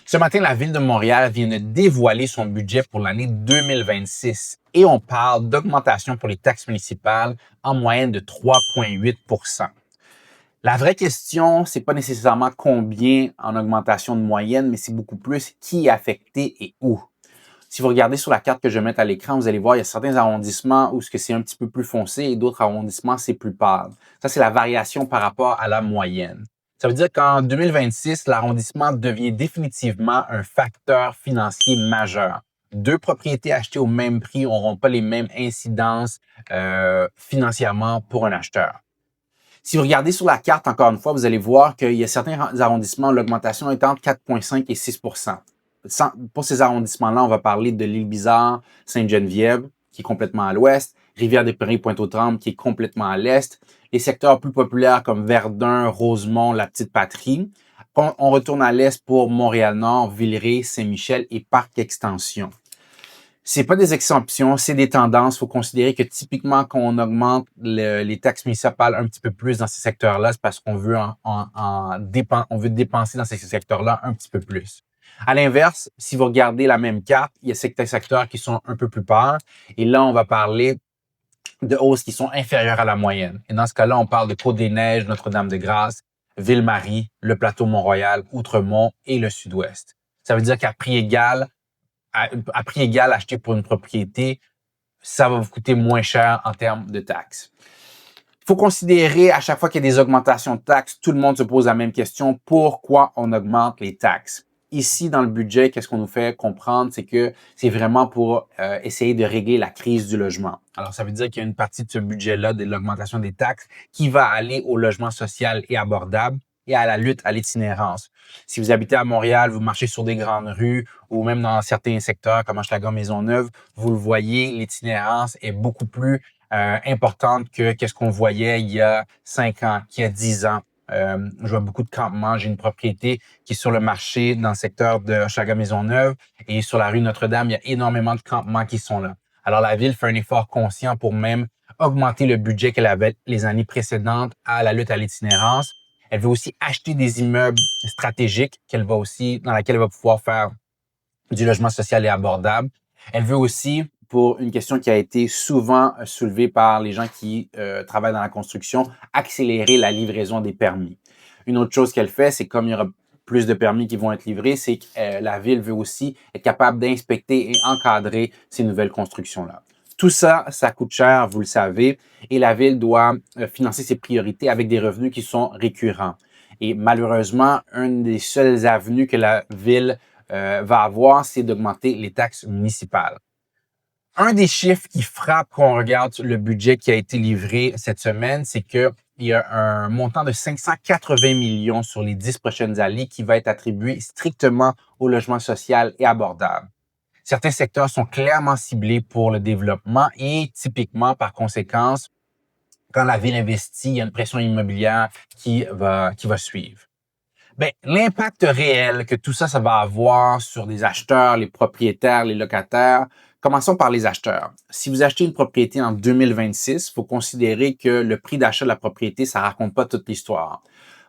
Ce matin, la Ville de Montréal vient de dévoiler son budget pour l'année 2026 et on parle d'augmentation pour les taxes municipales en moyenne de 3,8 %. La vraie question, c'est pas nécessairement combien en augmentation de moyenne, mais c'est beaucoup plus qui est affecté et où. Si vous regardez sur la carte que je vais mettre à l'écran, vous allez voir, il y a certains arrondissements où c'est un petit peu plus foncé et d'autres arrondissements, c'est plus pâle. Ça, c'est la variation par rapport à la moyenne. Ça veut dire qu'en 2026, l'arrondissement devient définitivement un facteur financier majeur. Deux propriétés achetées au même prix n'auront pas les mêmes incidences financièrement pour un acheteur. Si vous regardez sur la carte, encore une fois, vous allez voir qu'il y a certains arrondissements où l'augmentation est entre 4,5 et 6 Pour ces arrondissements-là, on va parler de l'Île-Bizarre, Sainte-Geneviève, qui est complètement à l'ouest, Rivière-des-Prairies, Pointe-aux-Trembles, qui est complètement à l'est, les secteurs plus populaires comme Verdun, Rosemont, la Petite-Patrie. On retourne à l'est pour Montréal-Nord, Villeray, Saint-Michel et Parc-Extension. C'est pas des exceptions, c'est des tendances. Il faut considérer que typiquement, quand on augmente les taxes municipales un petit peu plus dans ces secteurs-là, c'est parce qu'on veut on veut dépenser dans ces secteurs-là un petit peu plus. À l'inverse, si vous regardez la même carte, il y a certains secteurs qui sont un peu plus pâles. Et là, on va parler de hausses qui sont inférieures à la moyenne. Et dans ce cas-là, on parle de Côte-des-Neiges, Notre-Dame-de-Grâce, Ville-Marie, le plateau Mont-Royal, Outremont et le Sud-Ouest. Ça veut dire qu'à prix égal, acheter pour une propriété, ça va vous coûter moins cher en termes de taxes. Il faut considérer à chaque fois qu'il y a des augmentations de taxes, tout le monde se pose la même question, pourquoi on augmente les taxes? Ici, dans le budget, qu'est-ce qu'on nous fait comprendre? C'est que c'est vraiment pour essayer de régler la crise du logement. Alors, ça veut dire qu'il y a une partie de ce budget-là, de l'augmentation des taxes, qui va aller au logement social et abordable et à la lutte à l'itinérance. Si vous habitez à Montréal, vous marchez sur des grandes rues ou même dans certains secteurs comme Hochelaga, Maisonneuve, vous le voyez, l'itinérance est beaucoup plus importante que qu'est-ce qu'on voyait il y a 5 ans, qu'il y a 10 ans. Je vois beaucoup de campements. J'ai une propriété qui est sur le marché dans le secteur de Hochelaga, Maisonneuve et sur la rue Notre-Dame, il y a énormément de campements qui sont là. Alors, la Ville fait un effort conscient pour même augmenter le budget qu'elle avait les années précédentes à la lutte à l'itinérance. Elle veut aussi acheter des immeubles stratégiques dans laquelle elle va pouvoir faire du logement social et abordable. Elle veut aussi, pour une question qui a été souvent soulevée par les gens qui travaillent dans la construction, accélérer la livraison des permis. Une autre chose qu'elle fait, c'est comme il y aura plus de permis qui vont être livrés, c'est que la Ville veut aussi être capable d'inspecter et encadrer ces nouvelles constructions-là. Tout ça, ça coûte cher, vous le savez, et la Ville doit financer ses priorités avec des revenus qui sont récurrents. Et malheureusement, une des seules avenues que la Ville va avoir, c'est d'augmenter les taxes municipales. Un des chiffres qui frappe quand on regarde le budget qui a été livré cette semaine, c'est qu'il y a un montant de 580 millions sur les 10 prochaines années qui va être attribué strictement au logement social et abordable. Certains secteurs sont clairement ciblés pour le développement et typiquement, par conséquence, quand la Ville investit, il y a une pression immobilière qui va suivre. Ben, l'impact réel que tout ça va avoir sur les acheteurs, les propriétaires, les locataires, commençons par les acheteurs. Si vous achetez une propriété en 2026, il faut considérer que le prix d'achat de la propriété, ça raconte pas toute l'histoire.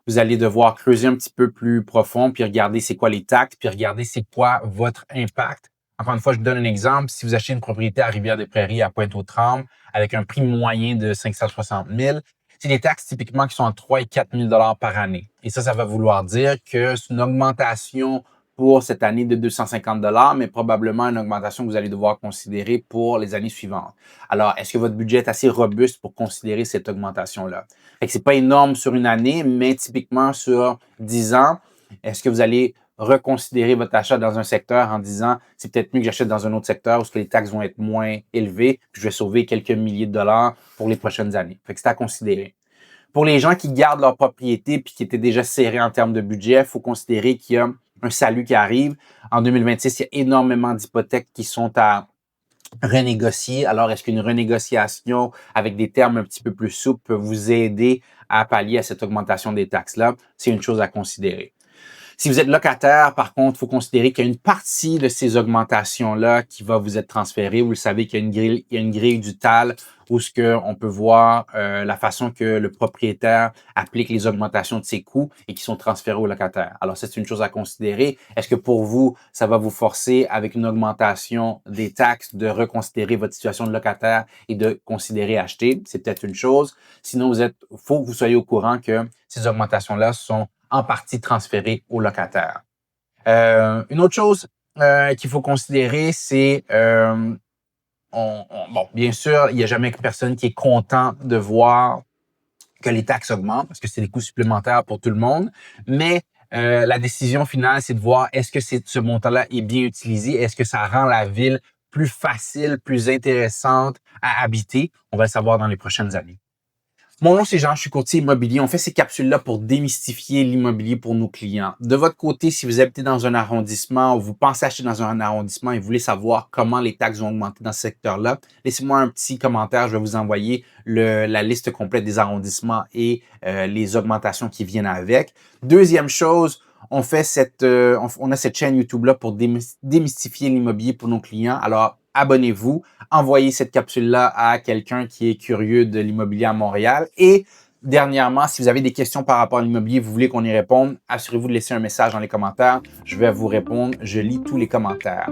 Vous allez devoir creuser un petit peu plus profond, puis regarder c'est quoi les taxes, puis regarder c'est quoi votre impact. Encore une fois, je vous donne un exemple. Si vous achetez une propriété à Rivière-des-Prairies, à Pointe-aux-Trembles, avec un prix moyen de 560 000, c'est des taxes typiquement qui sont entre 3 et 4 000 $ par année. Et ça va vouloir dire que c'est une augmentation pour cette année de 250 $, mais probablement une augmentation que vous allez devoir considérer pour les années suivantes. Alors, est-ce que votre budget est assez robuste pour considérer cette augmentation-là? Fait que c'est pas énorme sur une année, mais typiquement sur 10 ans, est-ce que vous allez reconsidérer votre achat dans un secteur en disant c'est peut-être mieux que j'achète dans un autre secteur où les taxes vont être moins élevées, puis je vais sauver quelques milliers de dollars pour les prochaines années. Fait que c'est à considérer. Pour les gens qui gardent leur propriété puis qui étaient déjà serrés en termes de budget, il faut considérer qu'il y a un salut qui arrive. En 2026, il y a énormément d'hypothèques qui sont à renégocier. Alors, est-ce qu'une renégociation avec des termes un petit peu plus souples peut vous aider à pallier à cette augmentation des taxes-là? C'est une chose à considérer. Si vous êtes locataire, par contre, il faut considérer qu'il y a une partie de ces augmentations-là qui va vous être transférée. Vous le savez qu'il y a une grille du TAL où ce que on peut voir la façon que le propriétaire applique les augmentations de ses coûts et qui sont transférés au locataire. Alors, c'est une chose à considérer. Est-ce que pour vous, ça va vous forcer avec une augmentation des taxes de reconsidérer votre situation de locataire et de considérer acheter? C'est peut-être une chose. Sinon, faut que vous soyez au courant que ces augmentations-là sont en partie transférées au locataire. Une autre chose qu'il faut considérer, c'est bon, bien sûr, il n'y a jamais personne qui est content de voir que les taxes augmentent parce que c'est des coûts supplémentaires pour tout le monde. Mais la décision finale, c'est de voir est-ce que ce montant-là est bien utilisé, est-ce que ça rend la ville plus facile, plus intéressante à habiter. On va le savoir dans les prochaines années. Mon nom, c'est Jean, je suis courtier immobilier. On fait ces capsules-là pour démystifier l'immobilier pour nos clients. De votre côté, si vous habitez dans un arrondissement ou vous pensez acheter dans un arrondissement et vous voulez savoir comment les taxes vont augmenter dans ce secteur-là, laissez-moi un petit commentaire. Je vais vous envoyer la liste complète des arrondissements et les augmentations qui viennent avec. Deuxième chose, on a cette chaîne YouTube-là pour démystifier l'immobilier pour nos clients. Alors, abonnez-vous, envoyez cette capsule-là à quelqu'un qui est curieux de l'immobilier à Montréal. Et dernièrement, si vous avez des questions par rapport à l'immobilier, vous voulez qu'on y réponde, assurez-vous de laisser un message dans les commentaires. Je vais vous répondre. Je lis tous les commentaires.